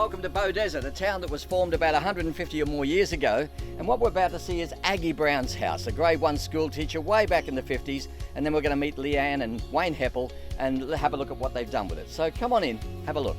welcome to Beaudesert, a town that was formed about 150 or more years ago. And what we're about to see is Aggie Brown's house, a grade 1 school teacher way back in the 50s. And then we're going to meet Leanne and Wayne Heppel and have a look at what they've done with it. So come on in, have a look.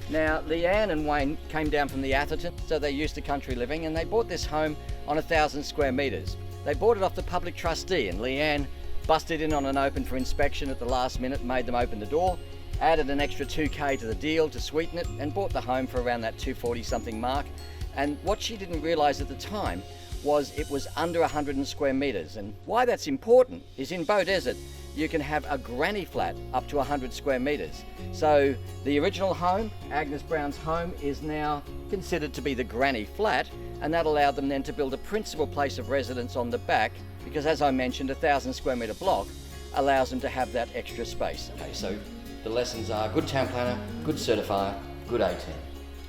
Now, Leanne and Wayne came down from the Atherton, so they're used to country living, and they bought this home on 1,000 square metres. They bought it off the public trustee, and Leanne busted in on an open for inspection at the last minute, made them open the door, added an extra 2K to the deal to sweeten it, and bought the home for around that 240 something mark. And what she didn't realise at the time was it was under 100 square metres. And why that's important is in Beaudesert you can have a granny flat up to 100 square metres. So the original home, Agnes Brown's home, is now considered to be the granny flat, and that allowed them then to build a principal place of residence on the back, because as I mentioned, 1,000 square metre block allows them to have that extra space. Okay, so the lessons are good town planner, good certifier, good 18.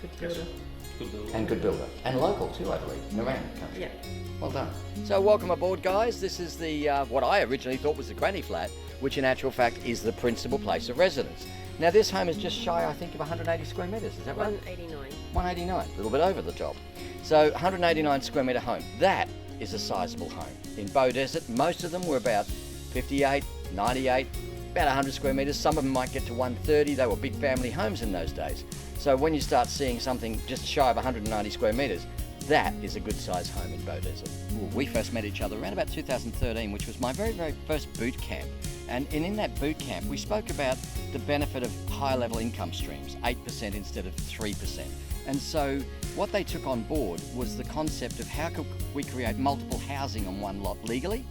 Good builder. Good builder. And good builder. And local too, I believe, around the country. Yeah. Well done. So welcome aboard, guys. This is the what I originally thought was the granny flat, which in actual fact is the principal place of residence. Now this home is just shy, I think, of 180 square metres, is that right? 189. 189, a little bit over the top. So 189 square metre home. That is a sizable home. In Beaudesert, most of them were about 58, 98, about 100 square metres. Some of them might get to 130. They were big family homes in those days. So when you start seeing something just shy of 190 square metres, that is a good size home in Beaudesert. We first met each other around about 2013, which was my very, very first boot camp. And in that boot camp, we spoke about the benefit of high level income streams, 8% instead of 3%. And so what they took on board was the concept of how could we create multiple housing on one lot legally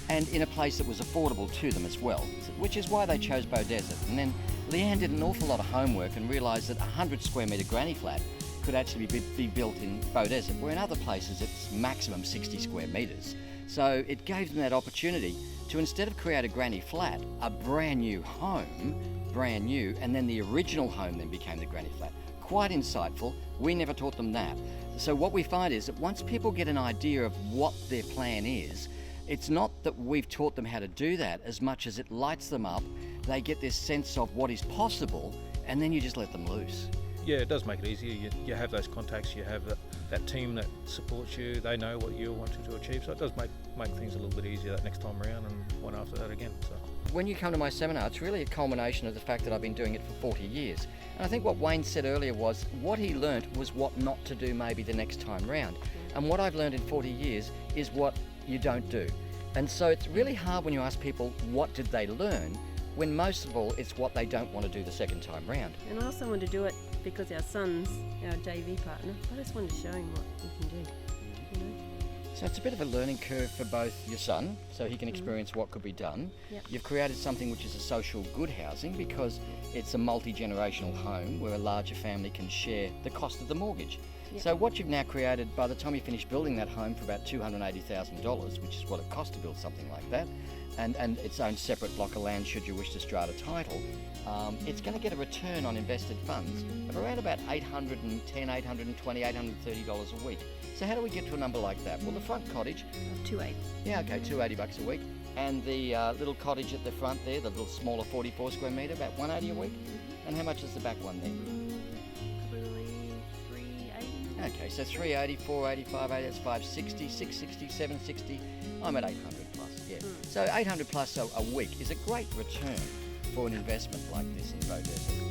and in a place that was affordable to them as well, which is why they chose Beaudesert. And then Leanne did an awful lot of homework and realised that a 100 square metre granny flat could actually be built in Beaudesert, where in other places it's maximum 60 square metres. So it gave them that opportunity to, instead of create a granny flat, a brand new home, brand new, and then the original home then became the granny flat. Quite insightful. We never taught them that. So what we find is that once people get an idea of what their plan is, it's not that we've taught them how to do that as much as it lights them up. They get this sense of what is possible, and then you just let them loose. Yeah, it does make it easier. You have those contacts, you have that team that supports you, they know what you're wanting to achieve, so it does make things a little bit easier that next time around and one after that again. So when you come to my seminar, it's really a culmination of the fact that I've been doing it for 40 years. And I think what Wayne said earlier was what he learnt was what not to do maybe the next time round. And what I've learned in 40 years is what you don't do. And so it's really hard when you ask people what did they learn, when most of all it's what they don't want to do the second time round. And I also wanted to do it because our son's our JV partner. I just wanted to show him what he can do. You know? So it's a bit of a learning curve for both your son, so he can experience what could be done. Yep. You've created something which is a social good housing because it's a multi-generational home where a larger family can share the cost of the mortgage. Yep. So what you've now created, by the time you finish building that home for about $280,000, which is what it costs to build something like that, and its own separate block of land should you wish to strata title, it's going to get a return on invested funds of around about $810, $820, $830 a week. So how do we get to a number like that? Well, the front cottage, 280. yeah, okay, $280 a week, and the little cottage at the front there, the little smaller 44 square metre, about $180 a week. And how much is the back one then? Probably 380. Okay, so 380, 480, 580, that's 560, 660, 760. I'm at 800 plus, yeah. So 800 plus a week is a great return for an investment like this in Beaudesert.